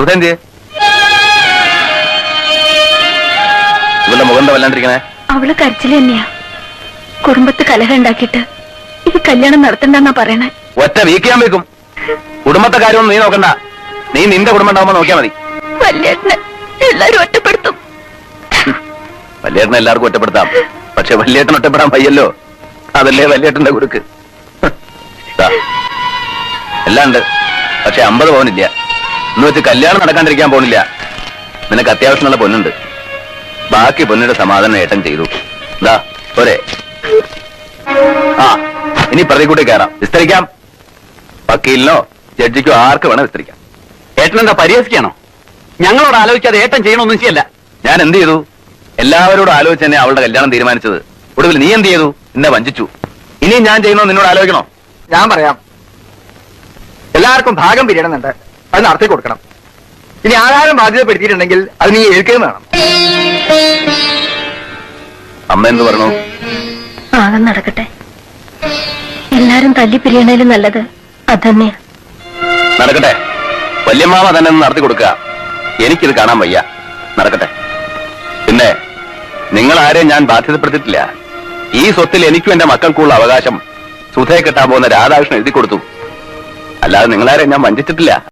സുധേന്തിയെ ഇവളുടെ മുഖം എന്താ വല്ലാണ്ടിരിക്കണേ? അവള് കരച്ചില് തന്നെയാ. കുടുംബത്ത് കലഹം ഉണ്ടാക്കിയിട്ട് ഇത് കല്യാണം നടത്തണ്ടെന്നാ പറയണേ. ഒറ്റ വീക്കാൻ വെക്കും. കുടുംബത്തെ കാര്യമൊന്നും നീ നോക്കണ്ട. നീ നിന്റെ കുടുംബം ഉണ്ടാവുമ്പോ നോക്കിയാ മതി. വല്യേട്ടനെ എല്ലാരും ഒറ്റപ്പെടുത്തും. വല്യേട്ടനെ എല്ലാവർക്കും ഒറ്റപ്പെടുത്താം. പക്ഷെ വല്യേട്ടൻ ഒറ്റപ്പെടാൻ വയ്യല്ലോ. അതല്ലേ വല്യേട്ടന്റെ കുറുക്ക്. എല്ലാം ഉണ്ട്. പക്ഷെ 50 പവനില്ല. എന്ന് വെച്ച് കല്യാണം നടക്കാണ്ടിരിക്കാൻ പോണില്ല. നിനക്ക് അത്യാവശ്യമുള്ള പൊന്നുണ്ട്. ബാക്കി പൊന്നിന്റെ സമാധാനം ഏട്ടൻ ചെയ്തു. എന്താ പോരെ? ആ ഇനി പ്രതി കൂട്ടി കയറാം. വിസ്തരിക്കാം. വക്കീലിനോ ജഡ്ജിക്കോ ആർക്ക് വേണം വിസ്തരിക്കാം. ഏട്ടൻ എന്താ പരിഹസിക്കാണോ? ഞങ്ങളോട് ആലോചിക്കാതെ ഏട്ടൻ ചെയ്യണമെന്നും ചെയ്യല്ല. ഞാൻ എന്ത് ചെയ്തു? എല്ലാവരോടും ആലോചിച്ച് തന്നെ അവളുടെ കല്യാണം തീരുമാനിച്ചത്. ഒടുവിൽ നീ എന്ത് ചെയ്തു? എന്നെ വഞ്ചിച്ചു. ഇനിയും ഞാൻ ചെയ്യണോ നിന്നോട് ആലോചിക്കണോ? ഞാൻ പറയാം. എല്ലാവർക്കും ഭാഗം പിരിയണമെന്നുണ്ട്. അത് നടത്തി കൊടുക്കണം. ഇനി ആധാരം ബാധ്യതപ്പെടുത്തിയിട്ടുണ്ടെങ്കിൽ അത് നീ ഏൽക്കുകയും വേണം. അമ്മ എന്ത് പറഞ്ഞു? ആകം നടക്കട്ടെ. എല്ലാരും തല്ലിപ്പിരിയണേലും നല്ലത് അതന്നെയാ. നടക്കട്ടെ. വല്യമ്മാവ തന്നെ ഒന്ന് നടത്തി കൊടുക്കുക. എനിക്കിത് കാണാൻ വയ്യ. നടക്കട്ടെ. പിന്നെ നിങ്ങൾ ആരെയും ഞാൻ ബാധ്യതപ്പെടുത്തിയിട്ടില്ല. ഈ സ്വത്തിൽ എനിക്കും എന്റെ മക്കൾക്കുള്ള അവകാശം സുധയെ കെട്ടാൻ പോകുന്ന രാധാകൃഷ്ണൻ എഴുതി കൊടുത്തു. അല്ലാതെ നിങ്ങളാരെയും ഞാൻ വഞ്ചിച്ചിട്ടില്ല.